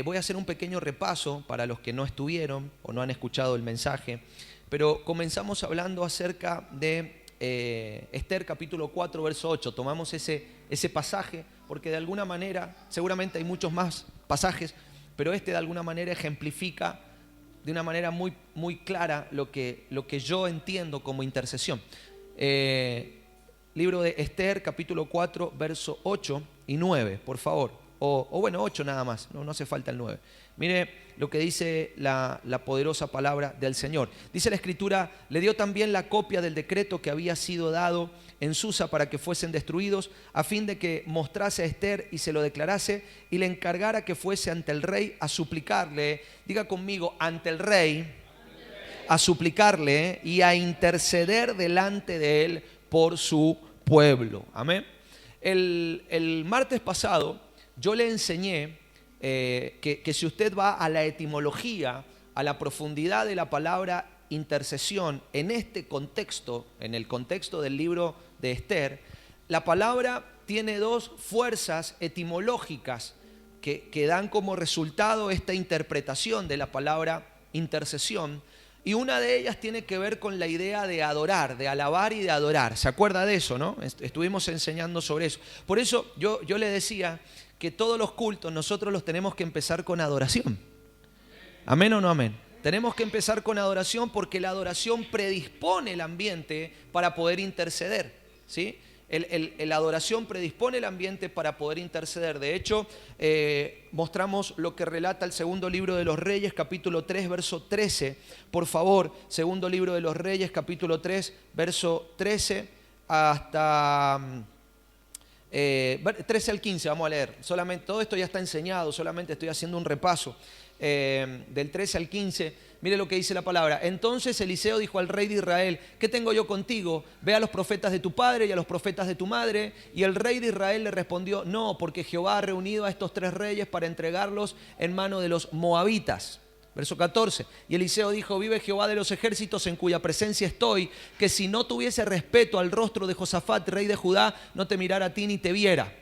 voy a hacer un pequeño repaso para los que no estuvieron o no han escuchado el mensaje, pero comenzamos hablando acerca de Esther capítulo 4, verso 8. Tomamos ese pasaje porque de alguna manera, seguramente hay muchos más pasajes, pero de alguna manera ejemplifica de una manera muy, muy clara lo que yo entiendo como intercesión. Libro de Esther, capítulo 4, verso 8 y 9, por favor. O bueno, 8 nada más, no hace falta el 9. Mire lo que dice la poderosa palabra del Señor. Dice la Escritura: le dio también la copia del decreto que había sido dado en Susa para que fuesen destruidos, a fin de que mostrase a Esther y se lo declarase, y le encargara que fuese ante el rey a suplicarle. Diga conmigo: ante el rey, a suplicarle y a interceder delante de él por su pueblo. Amén. El martes pasado yo le enseñé que si usted va a la etimología, a la profundidad de la palabra intercesión, en este contexto, en el contexto del libro de Esther, la palabra tiene dos fuerzas etimológicas que dan como resultado esta interpretación de la palabra intercesión. Y una de ellas tiene que ver con la idea de adorar, de alabar y de adorar. ¿Se acuerda de eso, no? Estuvimos enseñando sobre eso. Por eso yo le decía que todos los cultos nosotros los tenemos que empezar con adoración. ¿Amén o no amén? Tenemos que empezar con adoración porque la adoración predispone el ambiente para poder interceder, ¿sí? La adoración predispone el ambiente para poder interceder. De hecho, mostramos lo que relata el segundo libro de los Reyes, capítulo 3, verso 13. Por favor, segundo libro de los Reyes, capítulo 3, verso 13 hasta 13 al 15. Vamos a leer. Solamente, todo esto ya está enseñado, solamente estoy haciendo un repaso. Del 13 al 15, mire lo que dice la palabra. Entonces Eliseo dijo al rey de Israel: ¿qué tengo yo contigo? Ve a los profetas de tu padre y a los profetas de tu madre. Y el rey de Israel le respondió: no, porque Jehová ha reunido a estos 3 reyes para entregarlos en mano de los moabitas. Verso 14, y Eliseo dijo: vive Jehová de los ejércitos, en cuya presencia estoy, que si no tuviese respeto al rostro de Josafat, rey de Judá, no te mirara a ti ni te viera.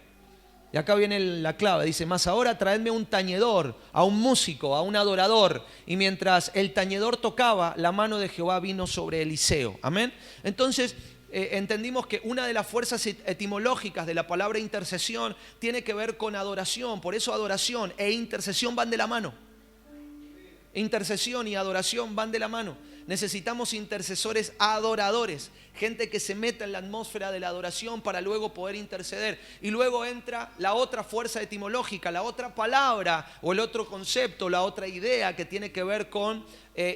Y acá viene la clave, dice: mas ahora traedme un tañedor, a un músico, a un adorador. Y mientras el tañedor tocaba, la mano de Jehová vino sobre Eliseo. Amén. Entonces entendimos que una de las fuerzas etimológicas de la palabra intercesión tiene que ver con adoración. Por eso adoración e intercesión van de la mano. Intercesión y adoración van de la mano. Necesitamos intercesores adoradores, gente que se meta en la atmósfera de la adoración para luego poder interceder. Y luego entra la otra fuerza etimológica, la otra palabra o el otro concepto, la otra idea que tiene que ver con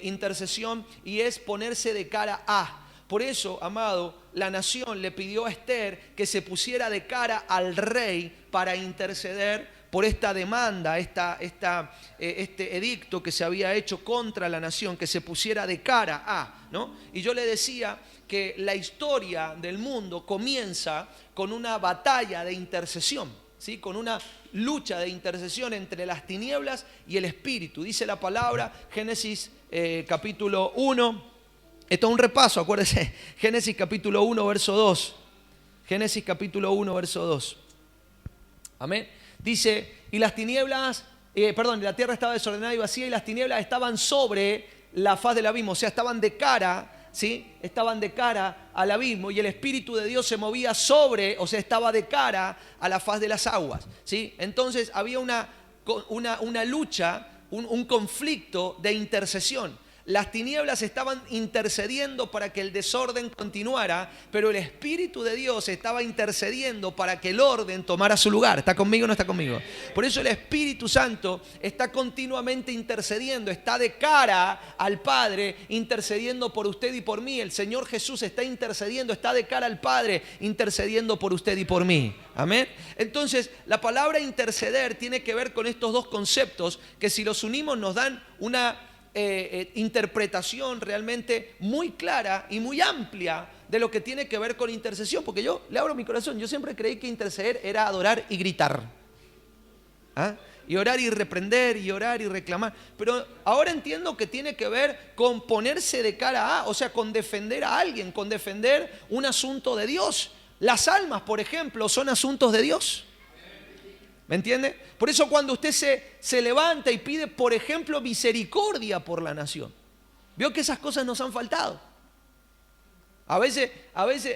intercesión, y es ponerse de cara a. Por eso, amado, la nación le pidió a Esther que se pusiera de cara al rey para interceder por esta demanda, este edicto que se había hecho contra la nación, que se pusiera de cara a, ¿no? Y yo le decía que la historia del mundo comienza con una batalla de intercesión, ¿sí? Con una lucha de intercesión entre las tinieblas y el espíritu. Dice la palabra, Génesis capítulo 1, esto es un repaso, acuérdese, Génesis capítulo 1, verso 2. Génesis capítulo 1, verso 2. Amén. Dice: y las tinieblas, la tierra estaba desordenada y vacía, y las tinieblas estaban sobre la faz del abismo, o sea, estaban de cara, ¿sí? Estaban de cara al abismo, y el Espíritu de Dios se movía sobre, o sea, estaba de cara a la faz de las aguas, ¿sí? Entonces había una lucha, un conflicto de intercesión. Las tinieblas estaban intercediendo para que el desorden continuara, pero el Espíritu de Dios estaba intercediendo para que el orden tomara su lugar. ¿Está conmigo o no está conmigo? Por eso el Espíritu Santo está continuamente intercediendo, está de cara al Padre, intercediendo por usted y por mí. El Señor Jesús está intercediendo, está de cara al Padre, intercediendo por usted y por mí. Amén. Entonces, la palabra interceder tiene que ver con estos dos conceptos que, si los unimos, nos dan una interpretación realmente muy clara y muy amplia de lo que tiene que ver con intercesión. Porque yo le abro mi corazón, yo siempre creí que interceder era adorar y gritar, ¿ah? Y orar y reprender, y orar y reclamar. Pero ahora entiendo que tiene que ver con ponerse de cara a, o sea, con defender a alguien, con defender un asunto de Dios. Las almas, por ejemplo, son asuntos de Dios. ¿Me entiende? Por eso cuando usted se levanta y pide, por ejemplo, misericordia por la nación, vio que esas cosas nos han faltado. A veces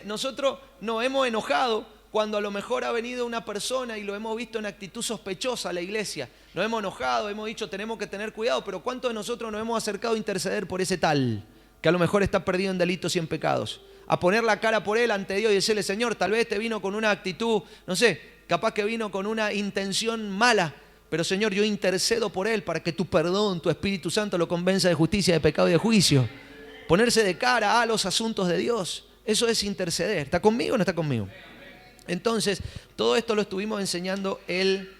nosotros nos hemos enojado cuando a lo mejor ha venido una persona y lo hemos visto en actitud sospechosa a la iglesia. Nos hemos enojado, hemos dicho tenemos que tener cuidado, pero ¿cuántos de nosotros nos hemos acercado a interceder por ese tal que a lo mejor está perdido en delitos y en pecados? A poner la cara por él ante Dios y decirle, Señor, tal vez te vino con una actitud, no sé, capaz que vino con una intención mala, pero Señor, yo intercedo por él para que tu perdón, tu Espíritu Santo lo convenza de justicia, de pecado y de juicio. Ponerse de cara a los asuntos de Dios, eso es interceder. ¿Está conmigo o no está conmigo? Entonces, todo esto lo estuvimos enseñando el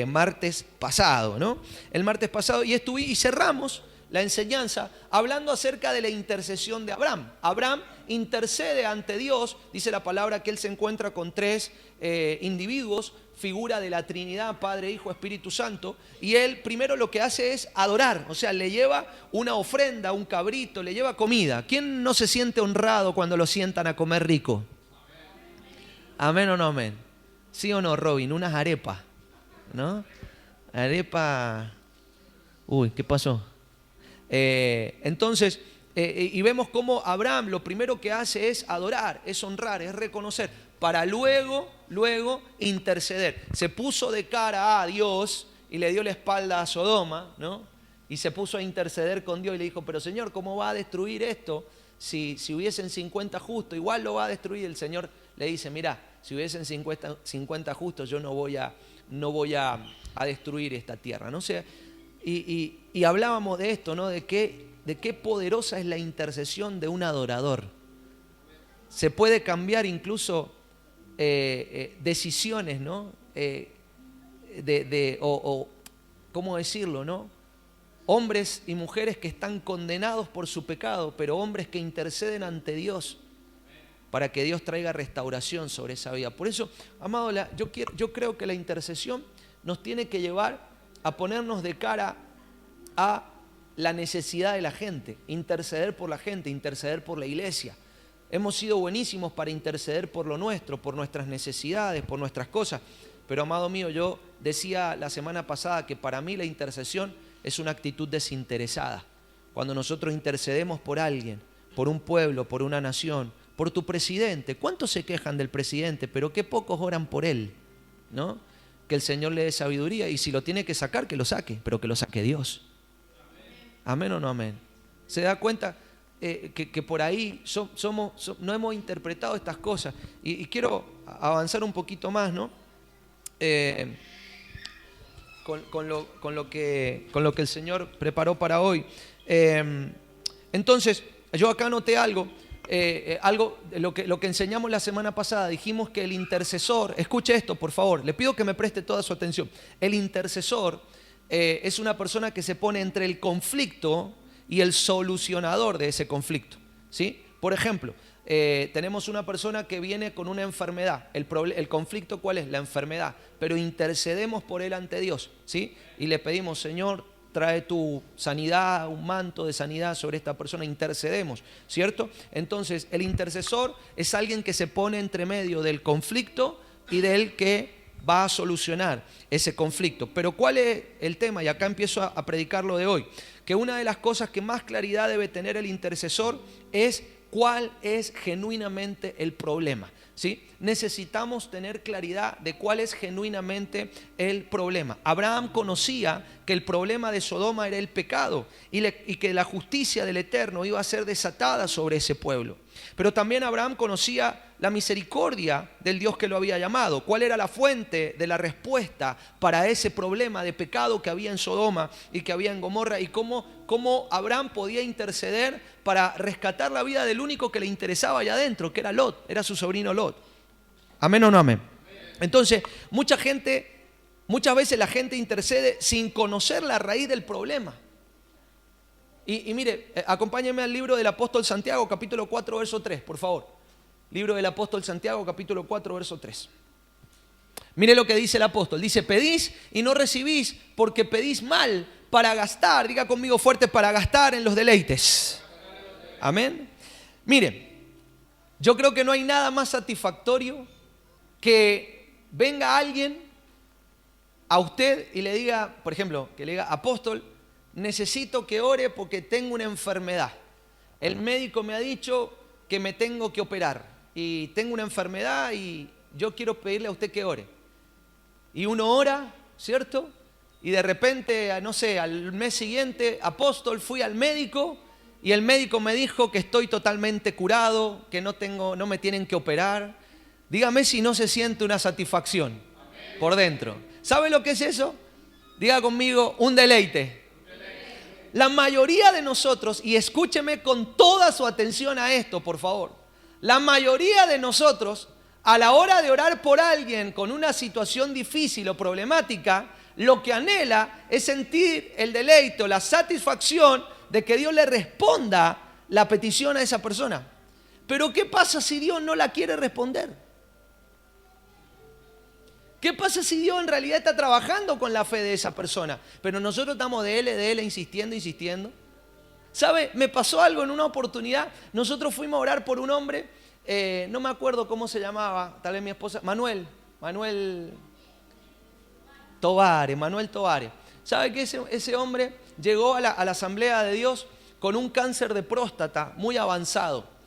martes pasado, ¿no? El martes pasado y cerramos la enseñanza hablando acerca de la intercesión de Abraham. Abraham intercede ante Dios, dice la palabra que él se encuentra con tres individuos, figura de la Trinidad, Padre, Hijo, Espíritu Santo, y él primero lo que hace es adorar, o sea, le lleva una ofrenda, un cabrito, le lleva comida. ¿Quién no se siente honrado cuando lo sientan a comer rico? ¿Amén o no amén? ¿Sí o no, Robin? Unas arepas, ¿no? Arepa... Uy, ¿qué pasó? Entonces, y vemos cómo Abraham lo primero que hace es adorar, es honrar, es reconocer, para luego interceder. Se puso de cara a Dios y le dio la espalda a Sodoma, ¿no? Y se puso a interceder con Dios y le dijo, pero Señor, ¿cómo va a destruir esto? Si hubiesen 50 justos, igual lo va a destruir. El Señor le dice, mira, si hubiesen 50 justos, yo no voy a destruir esta tierra, ¿no? O sea, y hablábamos de esto, ¿no? De qué poderosa es la intercesión de un adorador. Se puede cambiar incluso decisiones, ¿no? ¿Cómo decirlo, no? Hombres y mujeres que están condenados por su pecado, pero hombres que interceden ante Dios para que Dios traiga restauración sobre esa vida. Por eso, amado, yo creo que la intercesión nos tiene que llevar a ponernos de cara a la necesidad de la gente, interceder por la gente, interceder por la iglesia. Hemos sido buenísimos para interceder por lo nuestro, por nuestras necesidades, por nuestras cosas, pero amado mío, yo decía la semana pasada que para mí la intercesión es una actitud desinteresada. Cuando nosotros intercedemos por alguien, por un pueblo, por una nación, por tu presidente, ¿cuántos se quejan del presidente? Pero qué pocos oran por él, ¿no? Que el Señor le dé sabiduría y si lo tiene que sacar, que lo saque, pero que lo saque Dios. ¿Amén o no amén? ¿Se da cuenta que por ahí no hemos interpretado estas cosas? Y quiero avanzar un poquito más, ¿no? Con lo que el Señor preparó para hoy. Entonces, yo acá anoté algo lo que enseñamos la semana pasada. Dijimos que el intercesor, escuche esto por favor, le pido que me preste toda su atención. El intercesor es una persona que se pone entre el conflicto y el solucionador de ese conflicto, ¿sí? Por ejemplo, tenemos una persona que viene con una enfermedad. El conflicto, ¿cuál es? La enfermedad. Pero intercedemos por él ante Dios, ¿sí? Y le pedimos, Señor, trae tu sanidad, un manto de sanidad sobre esta persona, intercedemos, ¿cierto? Entonces, el intercesor es alguien que se pone entre medio del conflicto y del que va a solucionar ese conflicto. Pero ¿cuál es el tema? Y acá empiezo a predicar lo de hoy. Que una de las cosas que más claridad debe tener el intercesor es cuál es genuinamente el problema, ¿sí? Necesitamos tener claridad de cuál es genuinamente el problema. Abraham conocía que el problema de Sodoma era el pecado y que la justicia del Eterno iba a ser desatada sobre ese pueblo. Pero también Abraham conocía la misericordia del Dios que lo había llamado. ¿Cuál era la fuente de la respuesta para ese problema de pecado que había en Sodoma y que había en Gomorra? Y cómo Abraham podía interceder para rescatar la vida del único que le interesaba allá adentro, que era Lot, era su sobrino Lot. ¿Amén o no amén? Entonces, muchas veces la gente intercede sin conocer la raíz del problema. Y mire, acompáñenme al libro del apóstol Santiago, capítulo 4, verso 3, por favor. Libro del apóstol Santiago, capítulo 4, verso 3. Mire lo que dice el apóstol. Dice, pedís y no recibís porque pedís mal para gastar. Diga conmigo fuerte, para gastar en los deleites. Amén. Mire, yo creo que no hay nada más satisfactorio que venga alguien a usted y le diga, por ejemplo, que le diga, apóstol, necesito que ore porque tengo una enfermedad. El médico me ha dicho que me tengo que operar y tengo una enfermedad y yo quiero pedirle a usted que ore. Y uno ora, ¿cierto? Y de repente, no sé, al mes siguiente, apóstol, fui al médico y el médico me dijo que estoy totalmente curado, que no me tienen que operar. Dígame si no se siente una satisfacción por dentro. ¿Sabe lo que es eso? Diga conmigo, un deleite. La mayoría de nosotros, y escúcheme con toda su atención a esto, por favor. La mayoría de nosotros, a la hora de orar por alguien con una situación difícil o problemática, lo que anhela es sentir el deleite o la satisfacción de que Dios le responda la petición a esa persona. Pero ¿qué pasa si Dios no la quiere responder? ¿Qué pasa si Dios en realidad está trabajando con la fe de esa persona? Pero nosotros estamos de él, insistiendo. ¿Sabe? Me pasó algo en una oportunidad. Nosotros fuimos a orar por un hombre, no me acuerdo cómo se llamaba, tal vez mi esposa, Manuel Tovares. ¿Sabe que ese hombre llegó a la asamblea de Dios con un cáncer de próstata muy avanzado?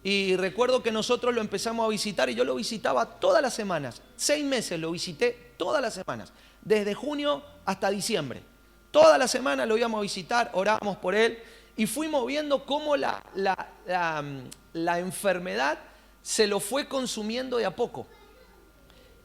Y recuerdo que nosotros lo empezamos a visitar y yo lo visitaba todas las semanas. 6 meses lo visité todas las semanas, desde junio hasta diciembre. Todas las semanas lo íbamos a visitar, orábamos por él y fuimos viendo cómo la enfermedad se lo fue consumiendo de a poco.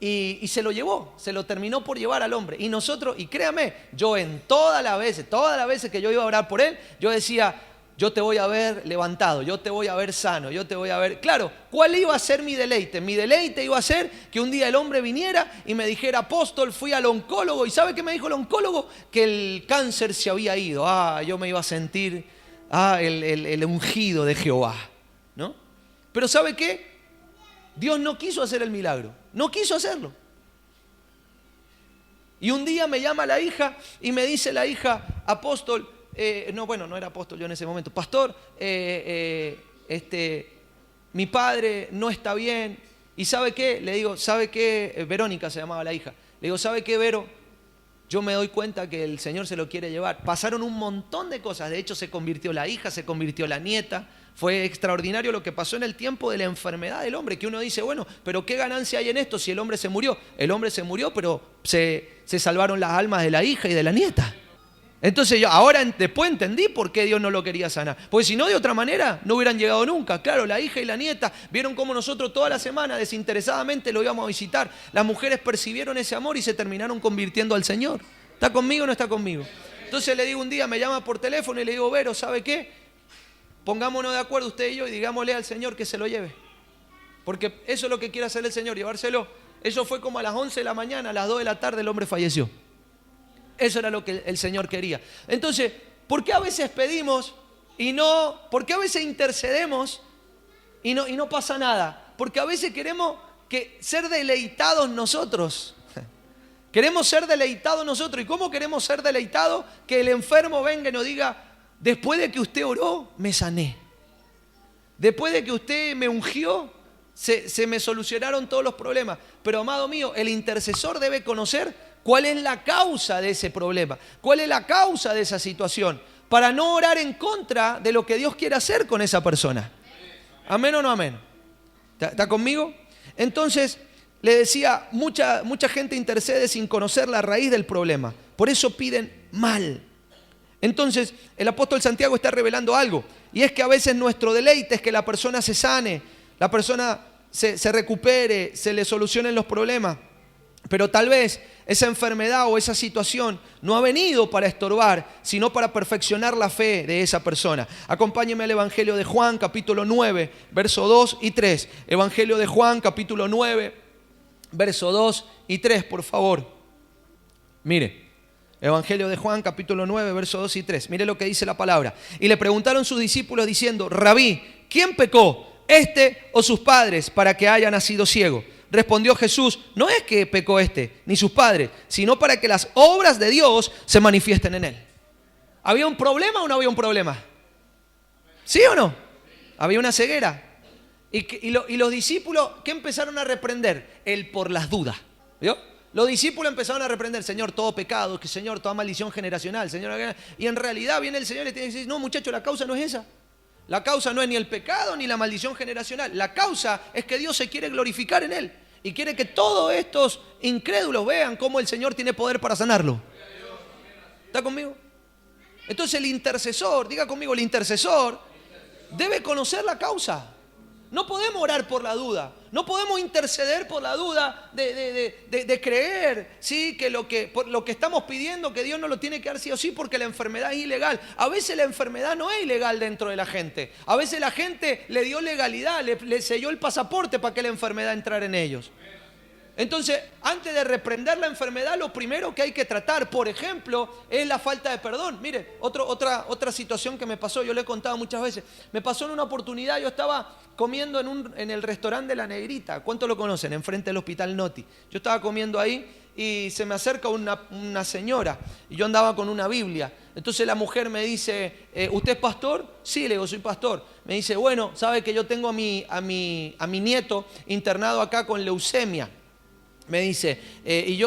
Y se lo llevó, se lo terminó por llevar al hombre. Y nosotros, y créame, yo en todas las veces que yo iba a orar por él, yo decía, yo te voy a ver levantado, yo te voy a ver sano, yo te voy a ver... Claro, ¿cuál iba a ser mi deleite? Mi deleite iba a ser que un día el hombre viniera y me dijera, apóstol, fui al oncólogo. ¿Y sabe qué me dijo el oncólogo? Que el cáncer se había ido. Yo me iba a sentir el ungido de Jehová, ¿no? Pero ¿sabe qué? Dios no quiso hacer el milagro, no quiso hacerlo. Y un día me llama la hija y me dice la hija, apóstol, no era apóstol yo en ese momento, pastor, mi padre no está bien. ¿Y sabe qué? Le digo, ¿sabe qué? Verónica se llamaba la hija. Le digo, ¿sabe qué, Vero? Yo me doy cuenta que el Señor se lo quiere llevar. Pasaron un montón de cosas. De hecho, se convirtió la hija, se convirtió la nieta. Fue extraordinario lo que pasó en el tiempo de la enfermedad del hombre, que uno dice, bueno, pero ¿qué ganancia hay en esto si el hombre se murió? El hombre se murió, pero se salvaron las almas de la hija y de la nieta. Entonces yo ahora después entendí por qué Dios no lo quería sanar. Porque si no, de otra manera, no hubieran llegado nunca. Claro, la hija y la nieta vieron cómo nosotros toda la semana desinteresadamente lo íbamos a visitar. Las mujeres percibieron ese amor y se terminaron convirtiendo al Señor. ¿Está conmigo o no está conmigo? Entonces le digo un día, me llama por teléfono y le digo, Vero, ¿sabe qué? Pongámonos de acuerdo usted y yo y digámosle al Señor que se lo lleve. Porque eso es lo que quiere hacer el Señor, llevárselo. Eso fue como a las 11 de la mañana, a las 2 de la tarde el hombre falleció. Eso era lo que el Señor quería. Entonces, ¿por qué a veces pedimos y no? ¿Por qué a veces intercedemos y no pasa nada? Porque a veces queremos ser deleitados nosotros. Queremos ser deleitados nosotros. ¿Y cómo queremos ser deleitados? Que el enfermo venga y nos diga, después de que usted oró, me sané. Después de que usted me ungió, se me solucionaron todos los problemas. Pero, amado mío, el intercesor debe conocer cuál es la causa de ese problema, cuál es la causa de esa situación, para no orar en contra de lo que Dios quiere hacer con esa persona. ¿Amén o no amén? ¿Está conmigo? Entonces, le decía, mucha gente intercede sin conocer la raíz del problema. Por eso piden mal. Entonces, el apóstol Santiago está revelando algo. Y es que a veces nuestro deleite es que la persona se sane, la persona se recupere, se le solucionen los problemas. Pero tal vez esa enfermedad o esa situación no ha venido para estorbar, sino para perfeccionar la fe de esa persona. Acompáñeme al Evangelio de Juan, capítulo 9, verso 2 y 3. Evangelio de Juan, capítulo 9, verso 2 y 3, por favor. Mire, Evangelio de Juan, capítulo 9, verso 2 y 3. Mire lo que dice la palabra. Y le preguntaron sus discípulos diciendo, Rabí, ¿quién pecó, este o sus padres, para que haya nacido ciego? Respondió Jesús, no es que pecó ni sus padres, sino para que las obras de Dios se manifiesten en él. ¿Había un problema o no había un problema? ¿Sí o no? Había una ceguera. Y los discípulos, ¿qué empezaron a reprender? El por las dudas. ¿Vio? Los discípulos empezaron a reprender, Señor, todo pecado, que Señor, toda maldición generacional, Señor. Y en realidad viene el Señor y te dice, no, muchachos, la causa no es esa. La causa no es ni el pecado ni la maldición generacional. La causa es que Dios se quiere glorificar en él y quiere que todos estos incrédulos vean cómo el Señor tiene poder para sanarlo. ¿Está conmigo? Entonces el intercesor, diga conmigo, el intercesor debe conocer la causa. No podemos orar por la duda. No podemos interceder por la duda de creer, ¿sí? Que por lo que estamos pidiendo, que Dios no lo tiene que dar sí o sí porque la enfermedad es ilegal. A veces la enfermedad no es ilegal dentro de la gente. A veces la gente le dio legalidad, le selló el pasaporte para que la enfermedad entrara en ellos. Entonces, antes de reprender la enfermedad, lo primero que hay que tratar, por ejemplo, es la falta de perdón. Mire, otra situación que me pasó, yo le he contado muchas veces. Me pasó en una oportunidad, yo estaba comiendo en el restaurante de La Negrita. ¿Cuántos lo conocen? Enfrente del Hospital Noti. Yo estaba comiendo ahí y se me acerca una señora y yo andaba con una Biblia. Entonces la mujer me dice, ¿usted es pastor? Sí, le digo, soy pastor. Me dice, bueno, sabe que yo tengo a mi nieto internado acá con leucemia. Me dice,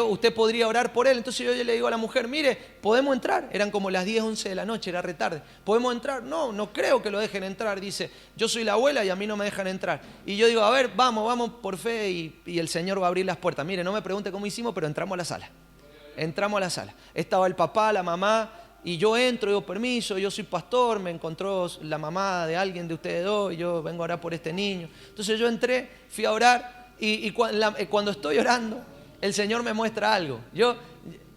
¿usted podría orar por él? Entonces yo le digo a la mujer, mire, ¿podemos entrar? Eran como las 10, 11 de la noche, era retarde. ¿Podemos entrar? No creo que lo dejen entrar. Dice, yo soy la abuela y a mí no me dejan entrar. Y yo digo, a ver, vamos por fe y el Señor va a abrir las puertas. Mire, no me pregunte cómo hicimos, pero entramos a la sala. Entramos a la sala. Estaba el papá, la mamá, y yo entro, digo, permiso, yo soy pastor, me encontró la mamá de alguien de ustedes dos, y yo vengo a orar por este niño. Entonces yo entré, fui a orar. Y cuando estoy orando, el Señor me muestra algo. Yo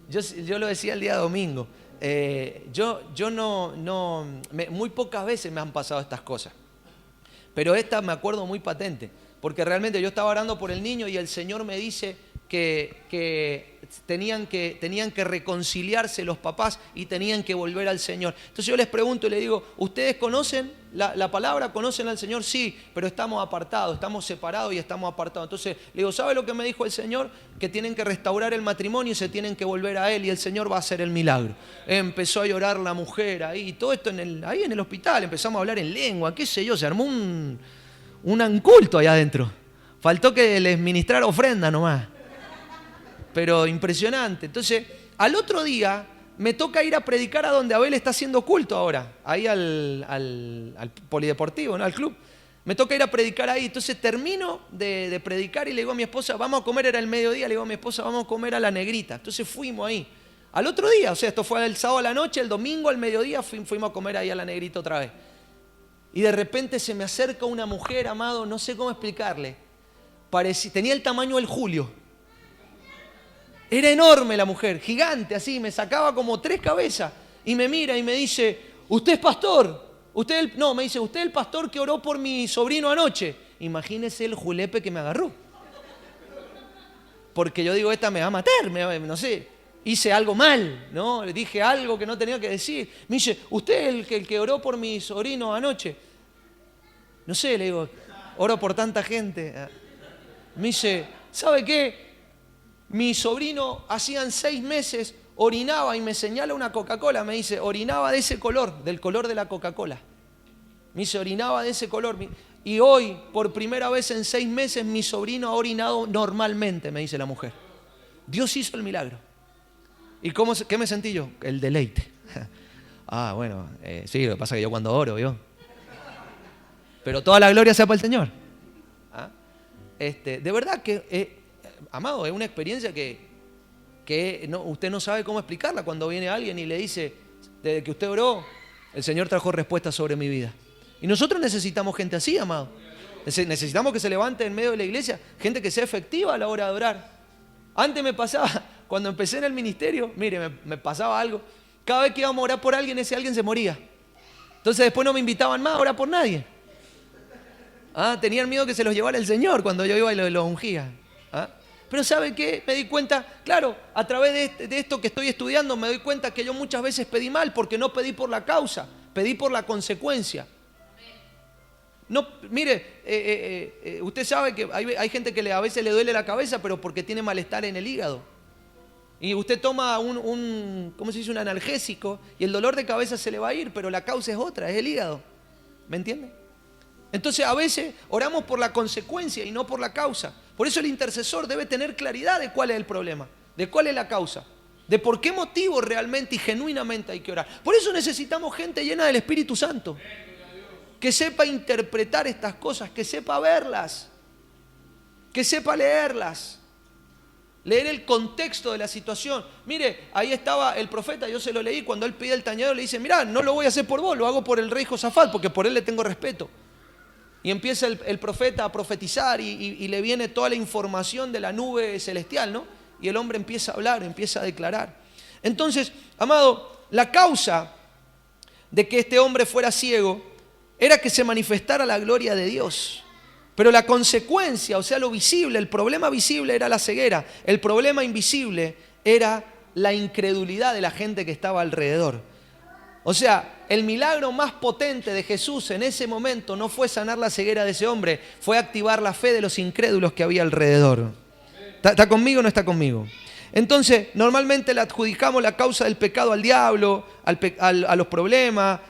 lo decía el día domingo. Muy pocas veces me han pasado estas cosas. Pero esta me acuerdo muy patente. Porque realmente yo estaba orando por el niño y el Señor me dice que tenían que reconciliarse los papás y tenían que volver al Señor. Entonces yo les pregunto y les digo, ¿ustedes conocen la palabra? ¿Conocen al Señor? Sí, pero estamos apartados, estamos separados y estamos apartados. Entonces le digo, ¿sabe lo que me dijo el Señor? Que tienen que restaurar el matrimonio y se tienen que volver a Él y el Señor va a hacer el milagro. Empezó a llorar la mujer ahí, todo esto ahí en el hospital, empezamos a hablar en lengua, qué sé yo, se armó un culto allá adentro. Faltó que les ministrara ofrenda nomás. Pero impresionante. Entonces, al otro día me toca ir a predicar a donde Abel está haciendo culto ahora, ahí al polideportivo, ¿no? Al club. Me toca ir a predicar ahí. Entonces termino de predicar y le digo a mi esposa, vamos a comer, era el mediodía, le digo a mi esposa, vamos a comer a La Negrita. Entonces fuimos ahí. Al otro día, o sea, esto fue el sábado a la noche, el domingo al mediodía fuimos a comer ahí a La Negrita otra vez. Y de repente se me acerca una mujer, Amado, no sé cómo explicarle. Tenía el tamaño del Julio. Era enorme la mujer, gigante así, me sacaba como 3 cabezas. Y me mira y me dice, ¿usted es pastor? Me dice, ¿usted es el pastor que oró por mi sobrino anoche? Imagínese el julepe que me agarró. Porque yo digo, esta me va a matar, no sé, hice algo mal, ¿no? Le dije algo que no tenía que decir. Me dice, ¿usted es el que oró por mi sobrino anoche? No sé, le digo, oro por tanta gente. Me dice, ¿sabe qué? Mi sobrino hacían 6 meses orinaba y me señala una Coca-Cola, me dice, orinaba de ese color, del color de la Coca-Cola. Me dice, orinaba de ese color. Y hoy, por primera vez en 6 meses, mi sobrino ha orinado normalmente, me dice la mujer. Dios hizo el milagro. ¿Y qué me sentí yo? El deleite. Bueno, sí, lo que pasa es que yo cuando oro, ¿vio? Pero toda la gloria sea para el Señor. De verdad que... Amado, es una experiencia que usted no sabe cómo explicarla cuando viene alguien y le dice, desde que usted oró, el Señor trajo respuestas sobre mi vida. Y nosotros necesitamos gente así, amado. Necesitamos que se levante en medio de la iglesia, gente que sea efectiva a la hora de orar. Antes me pasaba, cuando empecé en el ministerio, mire, me pasaba algo. Cada vez que íbamos a orar por alguien, ese alguien se moría. Entonces después no me invitaban más a orar por nadie. Tenían miedo que se los llevara el Señor cuando yo iba y los ungía. Pero ¿sabe qué? Me di cuenta, claro, a través de esto que estoy estudiando, me doy cuenta que yo muchas veces pedí mal porque no pedí por la causa, pedí por la consecuencia. No, mire, usted sabe que hay gente que a veces le duele la cabeza, pero porque tiene malestar en el hígado. Y usted toma ¿cómo se dice? Un analgésico y el dolor de cabeza se le va a ir, pero la causa es otra, es el hígado. ¿Me entiende? Entonces a veces oramos por la consecuencia y no por la causa. Por eso el intercesor debe tener claridad de cuál es el problema. ¿De cuál es la causa? ¿De por qué motivo realmente y genuinamente hay que orar? Por eso necesitamos gente llena del Espíritu Santo, que sepa interpretar estas cosas, que sepa verlas, que sepa leerlas, leer el contexto de la situación. Mire, ahí estaba el profeta, yo se lo leí, cuando él pide el tañedor le dice, mirá, no lo voy a hacer por vos, lo hago por el rey Josafat, porque por él le tengo respeto. Y empieza el profeta a profetizar y le viene toda la información de la nube celestial, ¿no? Y el hombre empieza a hablar, empieza a declarar. Entonces, amado, la causa de que este hombre fuera ciego era que se manifestara la gloria de Dios. Pero la consecuencia, o sea, lo visible, el problema visible era la ceguera. El problema invisible era la incredulidad de la gente que estaba alrededor. O sea, el milagro más potente de Jesús en ese momento no fue sanar la ceguera de ese hombre, fue activar la fe de los incrédulos que había alrededor. ¿Está conmigo o no está conmigo? Entonces, normalmente le adjudicamos la causa del pecado al diablo, a los problemas,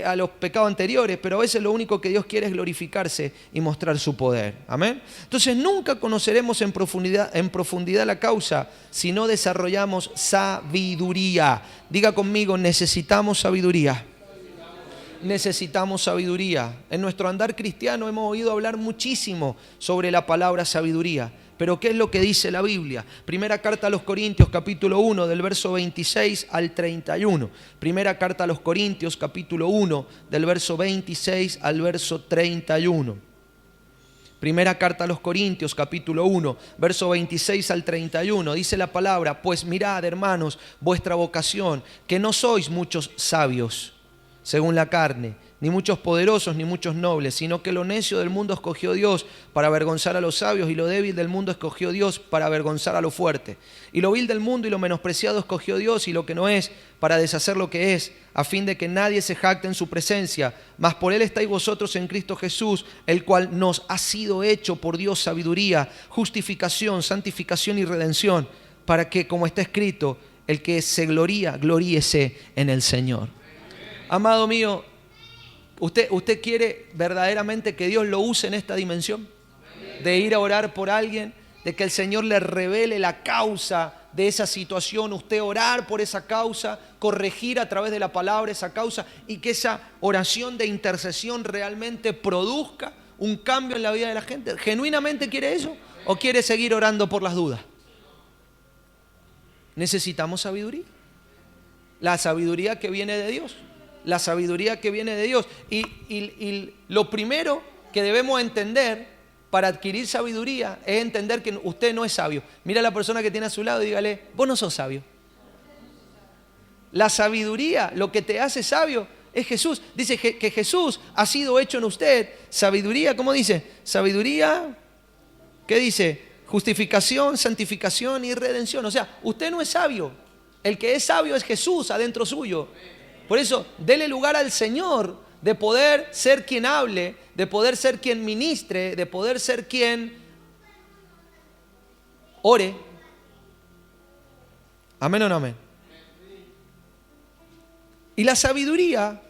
a los pecados anteriores, pero a veces lo único que Dios quiere es glorificarse y mostrar su poder. ¿Amén? Entonces, nunca conoceremos en profundidad la causa si no desarrollamos sabiduría. Diga conmigo, necesitamos sabiduría. Necesitamos sabiduría. En nuestro andar cristiano hemos oído hablar muchísimo sobre la palabra sabiduría. Pero ¿qué es lo que dice la Biblia? Primera carta a los Corintios, capítulo 1, del verso 26 al 31. Primera carta a los Corintios, capítulo 1, del verso 26 al verso 31. Primera carta a los Corintios, capítulo 1, verso 26 al 31. Dice la palabra, pues mirad, hermanos, vuestra vocación, que no sois muchos sabios, según la carne, ni muchos poderosos, ni muchos nobles, sino que lo necio del mundo escogió Dios para avergonzar a los sabios, y lo débil del mundo escogió Dios para avergonzar a lo fuerte. Y lo vil del mundo y lo menospreciado escogió Dios, y lo que no es, para deshacer lo que es, a fin de que nadie se jacte en su presencia. Mas por él estáis vosotros en Cristo Jesús, el cual nos ha sido hecho por Dios sabiduría, justificación, santificación y redención, para que, como está escrito, el que se gloría, gloríese en el Señor. Amado mío, ¿Usted quiere verdaderamente que Dios lo use en esta dimensión? De ir a orar por alguien, de que el Señor le revele la causa de esa situación, usted orar por esa causa, corregir a través de la palabra esa causa y que esa oración de intercesión realmente produzca un cambio en la vida de la gente. ¿Genuinamente quiere eso? ¿O quiere seguir orando por las dudas? Necesitamos sabiduría. La sabiduría que viene de Dios. La sabiduría que viene de Dios. Y lo primero que debemos entender para adquirir sabiduría es entender que usted no es sabio. Mira a la persona que tiene a su lado y dígale, vos no sos sabio. La sabiduría, lo que te hace sabio es Jesús. Dice que Jesús ha sido hecho en usted. Sabiduría, ¿cómo dice? Sabiduría, ¿qué dice? Justificación, santificación y redención. O sea, usted no es sabio. El que es sabio es Jesús adentro suyo. Por eso, dele lugar al Señor de poder ser quien hable, de poder ser quien ministre, de poder ser quien ore. ¿Amén o no amén? Y la sabiduría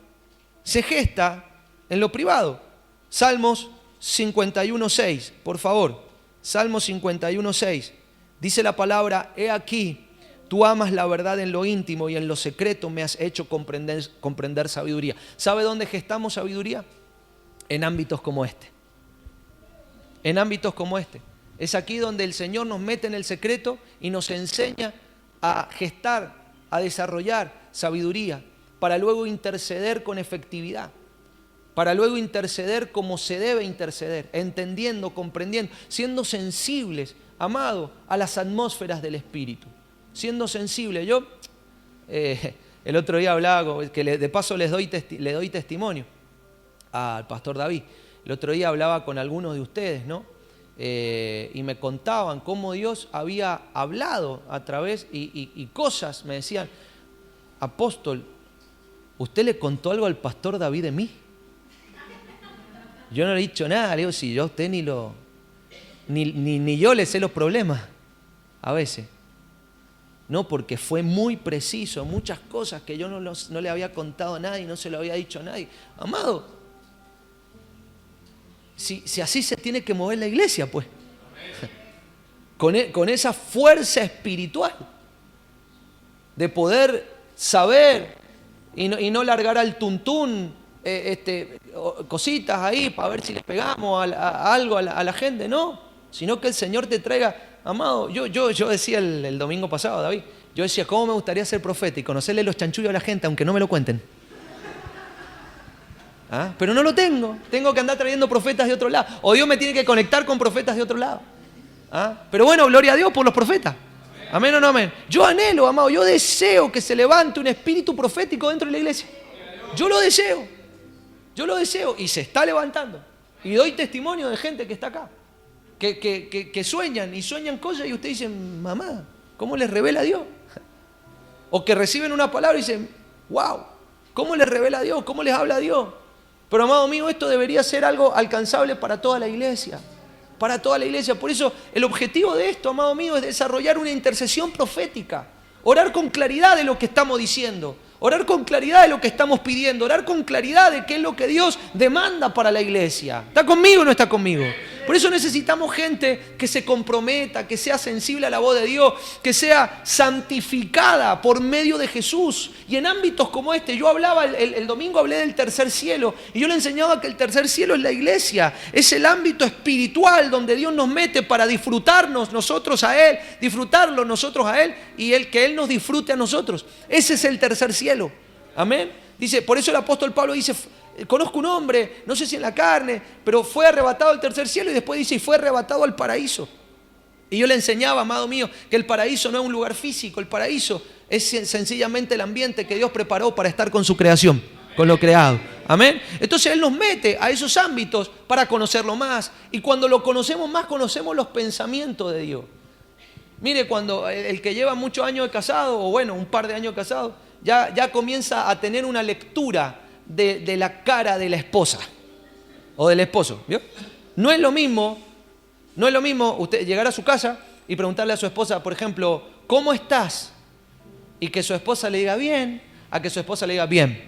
se gesta en lo privado. Salmos 51:6, por favor. Salmos 51:6. Dice la palabra, he aquí, tú amas la verdad en lo íntimo y en lo secreto me has hecho comprender sabiduría. ¿Sabe dónde gestamos sabiduría? En ámbitos como este. En ámbitos como este. Es aquí donde el Señor nos mete en el secreto y nos enseña a gestar, a desarrollar sabiduría para luego interceder con efectividad. Para luego interceder como se debe interceder, entendiendo, comprendiendo, siendo sensibles, amado, a las atmósferas del Espíritu. Siendo sensible. Yo el otro día hablaba, que de paso le doy testimonio al pastor David. El otro día hablaba con algunos de ustedes, ¿no? Y me contaban cómo Dios había hablado a través y cosas. Me decían, apóstol, ¿usted le contó algo al pastor David de mí? Yo no le he dicho nada. Le digo, si yo a usted ni yo le sé los problemas a veces. No, porque fue muy preciso, muchas cosas que yo no le había contado a nadie, no se lo había dicho a nadie. Amado, si así se tiene que mover la iglesia, pues. con esa fuerza espiritual de poder saber y no largar al tuntún cositas ahí para ver si les pegamos a algo a la gente, no, sino que el Señor te traiga, amado, yo decía el domingo pasado, David, yo decía, ¿cómo me gustaría ser profeta y conocerle los chanchullos a la gente aunque no me lo cuenten? ¿Ah? Pero no lo tengo que andar trayendo profetas de otro lado, o Dios me tiene que conectar con profetas de otro lado. ¿Ah? Pero bueno, gloria a Dios por los profetas. Amén o no amén. Yo anhelo, amado, yo deseo que se levante un espíritu profético dentro de la iglesia. Yo lo deseo y se está levantando. Y doy testimonio de gente que está acá, que sueñan cosas y ustedes dicen, mamá, ¿cómo les revela Dios? O que reciben una palabra y dicen, wow, ¿cómo les revela Dios? ¿Cómo les habla Dios? Pero amado mío, esto debería ser algo alcanzable para toda la iglesia. Para toda la iglesia. Por eso el objetivo de esto, amado mío, es desarrollar una intercesión profética. Orar con claridad de lo que estamos diciendo. Orar con claridad de lo que estamos pidiendo. Orar con claridad de qué es lo que Dios demanda para la iglesia. ¿Está conmigo o no está conmigo? Por eso necesitamos gente que se comprometa, que sea sensible a la voz de Dios, que sea santificada por medio de Jesús. Y en ámbitos como este, yo hablaba, el domingo hablé del tercer cielo, y yo le enseñaba que el tercer cielo es la iglesia, es el ámbito espiritual donde Dios nos mete para disfrutarnos nosotros a Él, disfrutarlo nosotros a Él, y que Él nos disfrute a nosotros. Ese es el tercer cielo. Amén. Dice, por eso el apóstol Pablo dice, conozco un hombre, no sé si en la carne, pero fue arrebatado al tercer cielo y después dice, y fue arrebatado al paraíso. Y yo le enseñaba, amado mío, que el paraíso no es un lugar físico, el paraíso es sencillamente el ambiente que Dios preparó para estar con su creación, con lo creado. Amén. Entonces Él nos mete a esos ámbitos para conocerlo más. Y cuando lo conocemos más, conocemos los pensamientos de Dios. Mire, cuando el que lleva muchos años de casado, o bueno, un par de años de casado, ya comienza a tener una lectura de la cara de la esposa o del esposo, ¿vio? No es lo mismo usted llegar a su casa y preguntarle a su esposa, por ejemplo, ¿cómo estás? Y que su esposa le diga bien, a que su esposa le diga bien.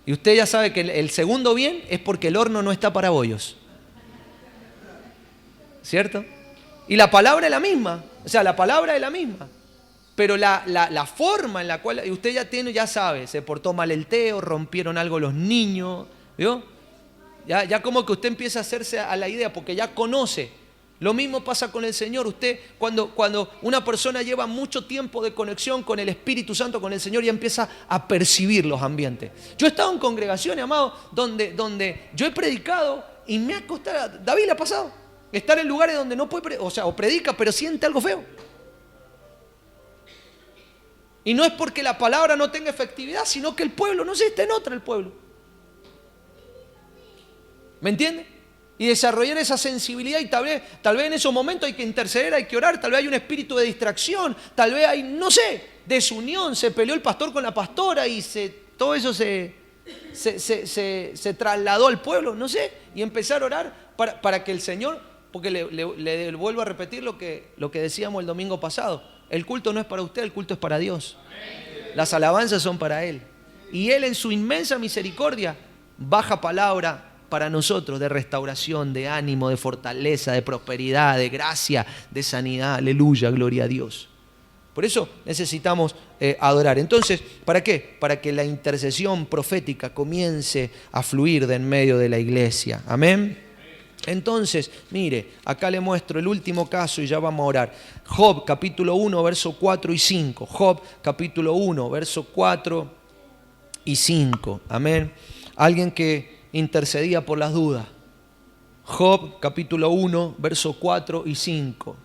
Y usted ya sabe que el segundo bien es porque el horno no está para bollos, ¿cierto? Y la palabra es la misma, o sea, la palabra es la misma. Pero la forma en la cual usted ya sabe, se portó mal el Teo, rompieron algo los niños, ¿vio? Ya como que usted empieza a hacerse a la idea porque ya conoce. Lo mismo pasa con el Señor. Usted, cuando una persona lleva mucho tiempo de conexión con el Espíritu Santo, con el Señor, ya empieza a percibir los ambientes. Yo he estado en congregaciones, amado, donde yo he predicado y me ha costado, David le ha pasado, estar en lugares donde no puede, o predica, pero siente algo feo. Y no es porque la palabra no tenga efectividad, sino que el pueblo, no sé, está en otra el pueblo. ¿Me entiende? Y desarrollar esa sensibilidad y tal vez en esos momentos hay que interceder, hay que orar, tal vez hay un espíritu de distracción, tal vez hay, no sé, desunión, se peleó el pastor con la pastora y todo eso se trasladó al pueblo, no sé, y empezar a orar para que el Señor, porque le vuelvo a repetir lo que decíamos el domingo pasado. El culto no es para usted, el culto es para Dios. Las alabanzas son para Él. Y Él en su inmensa misericordia baja palabra para nosotros de restauración, de ánimo, de fortaleza, de prosperidad, de gracia, de sanidad. Aleluya, gloria a Dios. Por eso necesitamos adorar. Entonces, ¿para qué? Para que la intercesión profética comience a fluir de en medio de la iglesia. Amén. Entonces, mire, acá le muestro el último caso y ya vamos a orar. Job, capítulo 1, verso 4 y 5. Job, capítulo 1, verso 4 y 5. Amén. Alguien que intercedía por las dudas. Job, capítulo 1, verso 4 y 5.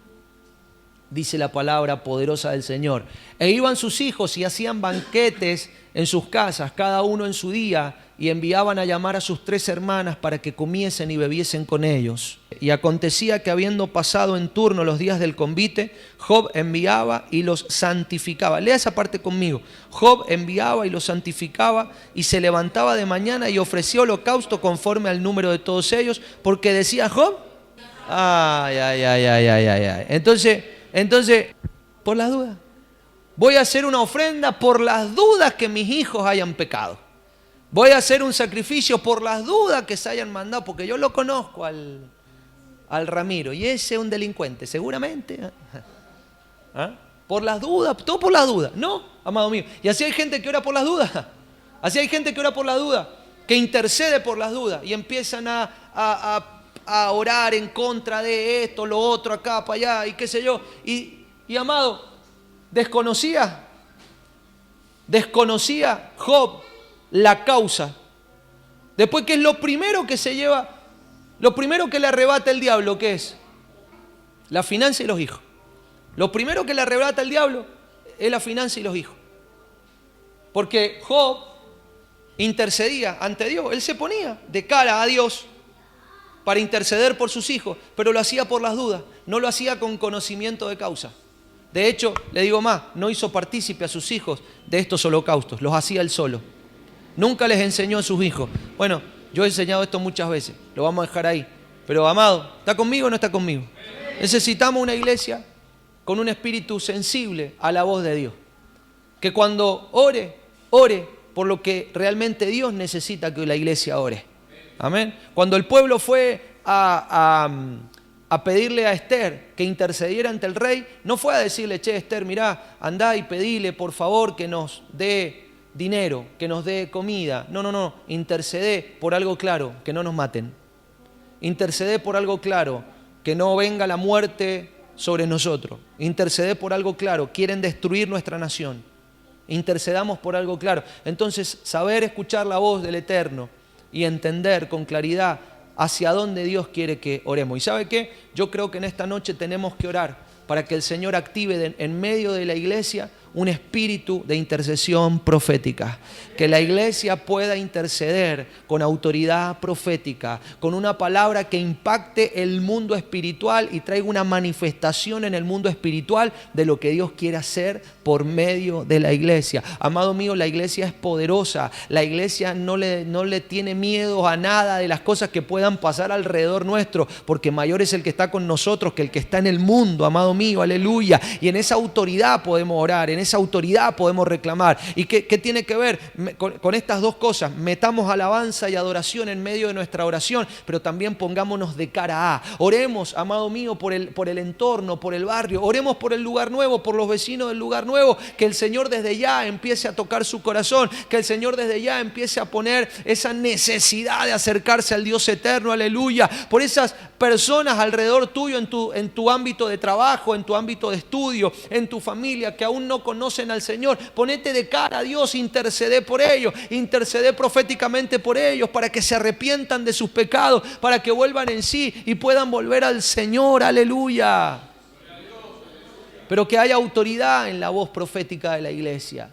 Dice la palabra poderosa del Señor. E iban sus hijos y hacían banquetes en sus casas, cada uno en su día, y enviaban a llamar a sus 3 hermanas para que comiesen y bebiesen con ellos. Y acontecía que habiendo pasado en turno los días del convite, Job enviaba y los santificaba. Lea esa parte conmigo. Job enviaba y los santificaba y se levantaba de mañana y ofrecía holocausto conforme al número de todos ellos, porque decía Job, ay. Entonces, por las dudas. Voy a hacer una ofrenda por las dudas que mis hijos hayan pecado. Voy a hacer un sacrificio por las dudas que se hayan mandado, porque yo lo conozco al Ramiro. Y ese es un delincuente, seguramente. ¿Ah? Por las dudas, todo por las dudas. No, amado mío. Y así hay gente que ora por las dudas. Así hay gente que ora por las dudas, que intercede por las dudas y empiezan a orar en contra de esto, lo otro, acá, para allá y qué sé yo. Y amado, desconocía Job la causa. Después, ¿qué es lo primero que se lleva? Lo primero que le arrebata el diablo, ¿qué es? La finanza y los hijos. Lo primero que le arrebata el diablo es la finanza y los hijos. Porque Job intercedía ante Dios. Él se ponía de cara a Dios para interceder por sus hijos, pero lo hacía por las dudas, no lo hacía con conocimiento de causa. De hecho, le digo más, no hizo partícipe a sus hijos de estos holocaustos, los hacía él solo. Nunca les enseñó a sus hijos. Bueno, yo he enseñado esto muchas veces, lo vamos a dejar ahí. Pero amado, ¿está conmigo o no está conmigo? Necesitamos una iglesia con un espíritu sensible a la voz de Dios. Que cuando ore por lo que realmente Dios necesita que la iglesia ore. Amén. Cuando el pueblo fue a pedirle a Esther que intercediera ante el rey, no fue a decirle, che, Esther, mirá, andá y pedile por favor que nos dé dinero, que nos dé comida. No, intercedé por algo claro, que no nos maten. Intercedé por algo claro, que no venga la muerte sobre nosotros. Intercedé por algo claro, quieren destruir nuestra nación. Intercedamos por algo claro. Entonces, saber escuchar la voz del Eterno y entender con claridad hacia dónde Dios quiere que oremos. ¿Y sabe qué? Yo creo que en esta noche tenemos que orar para que el Señor active en medio de la iglesia un espíritu de intercesión profética. Que la iglesia pueda interceder con autoridad profética, con una palabra que impacte el mundo espiritual y traiga una manifestación en el mundo espiritual de lo que Dios quiere hacer por medio de la iglesia. Amado mío, la iglesia es poderosa. La iglesia no le tiene miedo a nada de las cosas que puedan pasar alrededor nuestro, porque mayor es el que está con nosotros que el que está en el mundo, amado mío, aleluya. Y en esa autoridad podemos orar, en esa autoridad podemos reclamar. ¿Y qué tiene que ver con estas dos cosas? Metamos alabanza y adoración en medio de nuestra oración, pero también pongámonos de cara a. Oremos, amado mío, por el entorno, por el barrio. Oremos por el lugar nuevo, por los vecinos del lugar nuevo. Que el Señor desde ya empiece a tocar su corazón. Que el Señor desde ya empiece a poner esa necesidad de acercarse al Dios eterno, aleluya. Por esas personas alrededor tuyo, en tu ámbito de trabajo, en tu ámbito de estudio, en tu familia, que aún no conocen al Señor. Ponete de cara a Dios, intercede por ellos, intercede proféticamente por ellos, para que se arrepientan de sus pecados, para que vuelvan en sí y puedan volver al Señor, aleluya. Pero que haya autoridad en la voz profética de la iglesia,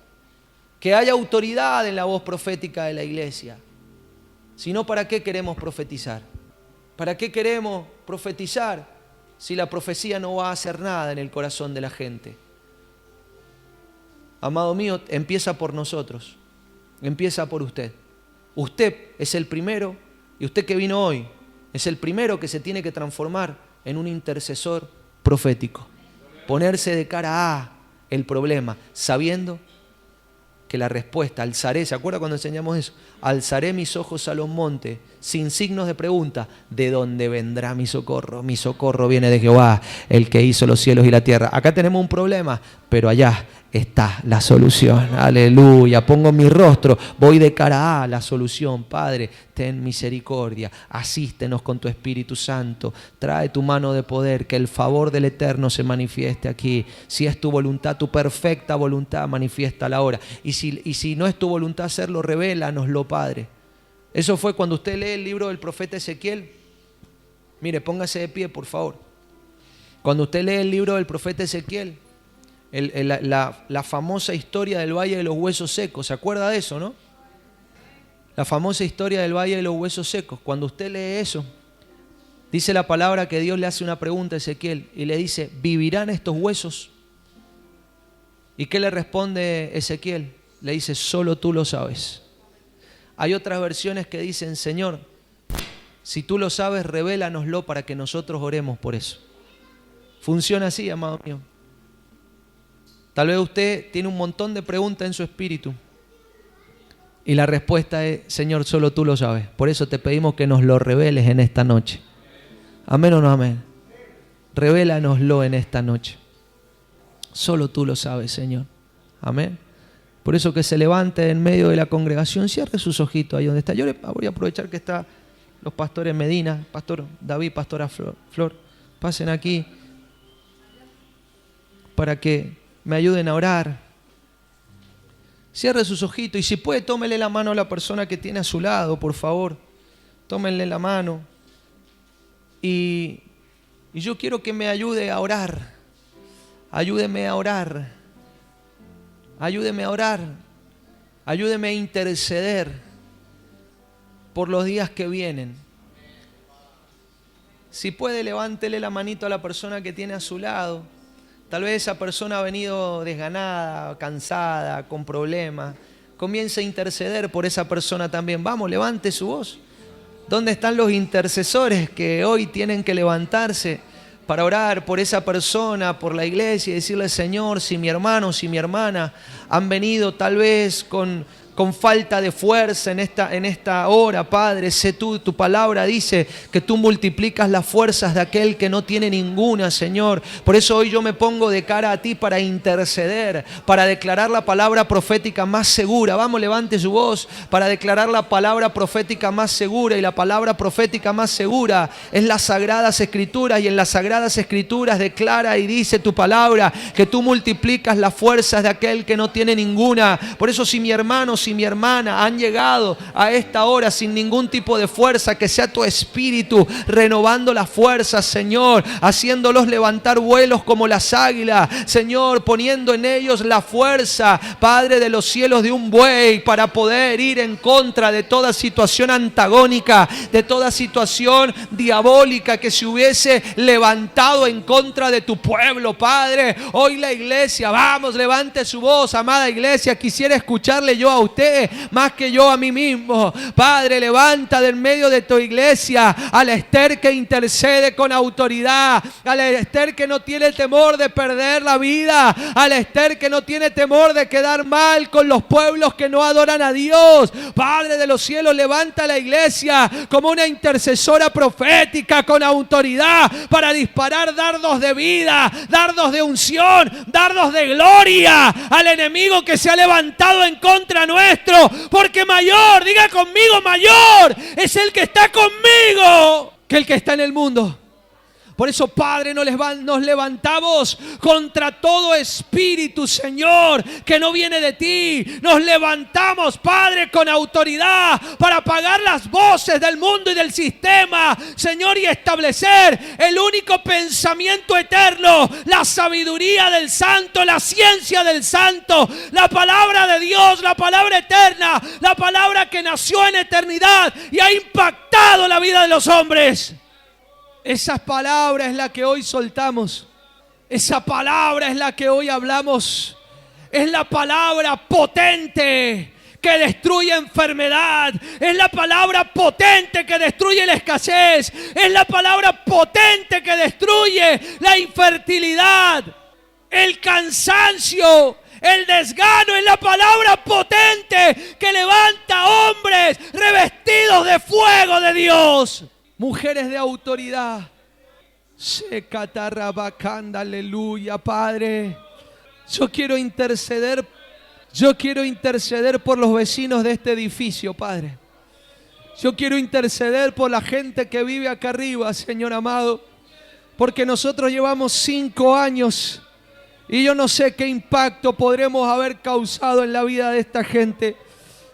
que haya autoridad en la voz profética de la iglesia. Si no, ¿para qué queremos profetizar? ¿Para qué queremos profetizar si la profecía no va a hacer nada en el corazón de la gente? Amado mío, empieza por nosotros, empieza por usted. Usted es el primero, y usted que vino hoy, es el primero que se tiene que transformar en un intercesor profético. Ponerse de cara a el problema, sabiendo que la respuesta, alzaré, ¿se acuerda cuando enseñamos eso? Alzaré mis ojos a los montes, sin signos de pregunta, ¿de dónde vendrá mi socorro? Mi socorro viene de Jehová, el que hizo los cielos y la tierra. Acá tenemos un problema, pero allá está la solución, aleluya. Pongo mi rostro, voy de cara a la solución. Padre, ten misericordia, asístenos con tu Espíritu Santo, trae tu mano de poder, que el favor del Eterno se manifieste aquí. Si es tu voluntad, tu perfecta voluntad, manifiéstala ahora. Y si no es tu voluntad hacerlo, revélanoslo, Padre. Eso fue cuando usted lee el libro del profeta Ezequiel. Mire, póngase de pie, por favor. Cuando usted lee el libro del profeta Ezequiel, la famosa historia del Valle de los Huesos Secos, ¿se acuerda de eso, no? La famosa historia del Valle de los Huesos Secos. Cuando usted lee eso, dice la palabra que Dios le hace una pregunta a Ezequiel y le dice, ¿vivirán estos huesos? ¿Y qué le responde Ezequiel? Le dice, solo tú lo sabes. Hay otras versiones que dicen, Señor, si tú lo sabes, revélanoslo para que nosotros oremos por eso. Funciona así, amado mío. Tal vez usted tiene un montón de preguntas en su espíritu y la respuesta es, Señor, solo tú lo sabes. Por eso te pedimos que nos lo reveles en esta noche. ¿Amén o no amén? Revélanoslo en esta noche. Solo tú lo sabes, Señor. Amén. Por eso que se levante en medio de la congregación, cierre sus ojitos ahí donde está. Yo voy a aprovechar que están los pastores Medina, pastor David, pastora Flor. Pasen aquí para que me ayuden a orar. Cierre sus ojitos y si puede, tómele la mano a la persona que tiene a su lado, por favor. Tómenle la mano. Y yo quiero que me ayude a orar. Ayúdeme a orar. Ayúdeme a orar. Ayúdeme a interceder por los días que vienen. Si puede, levántele la manito a la persona que tiene a su lado. Tal vez esa persona ha venido desganada, cansada, con problemas. Comience a interceder por esa persona también. Vamos, levante su voz. ¿Dónde están los intercesores que hoy tienen que levantarse para orar por esa persona, por la iglesia y decirle: Señor, si mi hermano, si mi hermana han venido tal vez con falta de fuerza en esta hora, Padre, sé tú, tu palabra dice que tú multiplicas las fuerzas de aquel que no tiene ninguna, Señor. Por eso hoy yo me pongo de cara a ti para interceder, para declarar la palabra profética más segura. Vamos, levante su voz para declarar la palabra profética más segura. Y la palabra profética más segura es las Sagradas Escrituras, y en las Sagradas Escrituras declara y dice tu palabra que tú multiplicas las fuerzas de aquel que no tiene ninguna. Por eso, si mi hermano, si mi hermana han llegado a esta hora sin ningún tipo de fuerza, que sea tu espíritu renovando las fuerzas, Señor, haciéndolos levantar vuelos como las águilas, Señor, poniendo en ellos la fuerza, Padre de los cielos, de un buey, para poder ir en contra de toda situación antagónica, de toda situación diabólica que se hubiese levantado en contra de tu pueblo, Padre. Hoy la iglesia, vamos, levante su voz, amada iglesia. Quisiera escucharle yo a usted más que yo a mí mismo. Padre, levanta de en medio de tu iglesia a la Esther que intercede con autoridad, a la Esther que no tiene temor de perder la vida, a la Esther que no tiene temor de quedar mal con los pueblos que no adoran a Dios. Padre de los cielos, levanta a la iglesia como una intercesora profética con autoridad para disparar dardos de vida, dardos de unción, dardos de gloria al enemigo que se ha levantado en contra nuestra. Porque mayor, diga conmigo, mayor es el que está conmigo que el que está en el mundo. Por eso, Padre, nos levantamos contra todo espíritu, Señor, que no viene de ti. Nos levantamos, Padre, con autoridad para apagar las voces del mundo y del sistema, Señor, y establecer el único pensamiento eterno, la sabiduría del Santo, la ciencia del Santo, la palabra de Dios, la palabra eterna, la palabra que nació en eternidad y ha impactado la vida de los hombres. Esa palabra es la que hoy soltamos. Esa palabra es la que hoy hablamos. Es la palabra potente que destruye enfermedad. Es la palabra potente que destruye la escasez. Es la palabra potente que destruye la infertilidad, el cansancio, el desgano. Es la palabra potente que levanta hombres revestidos de fuego de Dios. Mujeres de autoridad. Aleluya, Padre. Yo quiero interceder por los vecinos de este edificio, Padre. Yo quiero interceder por la gente que vive acá arriba, Señor amado. Porque nosotros llevamos 5 años y yo no sé qué impacto podremos haber causado en la vida de esta gente.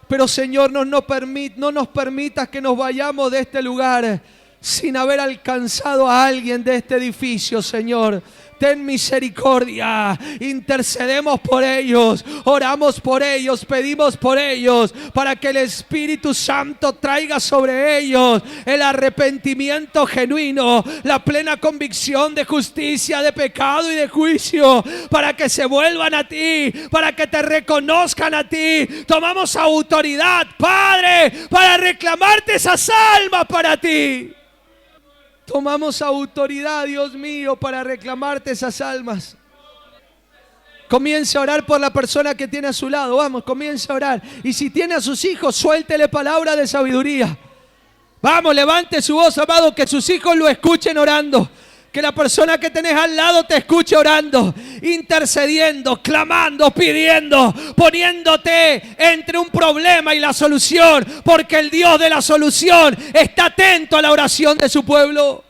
Pero, Señor, no nos permitas que nos vayamos de este lugar sin haber alcanzado a alguien de este edificio, Señor. Ten misericordia, intercedemos por ellos, oramos por ellos, pedimos por ellos, para que el Espíritu Santo traiga sobre ellos el arrepentimiento genuino, la plena convicción de justicia, de pecado y de juicio, para que se vuelvan a ti, para que te reconozcan a ti. Tomamos autoridad, Padre, para reclamarte esas almas para ti. Tomamos autoridad, Dios mío, para reclamarte esas almas. Comience a orar por la persona que tiene a su lado. Vamos, comience a orar. Y si tiene a sus hijos, suéltele palabra de sabiduría. Vamos, levante su voz, amado, que sus hijos lo escuchen orando. Que la persona que tenés al lado te escuche orando, intercediendo, clamando, pidiendo, poniéndote entre un problema y la solución, porque el Dios de la solución está atento a la oración de su pueblo.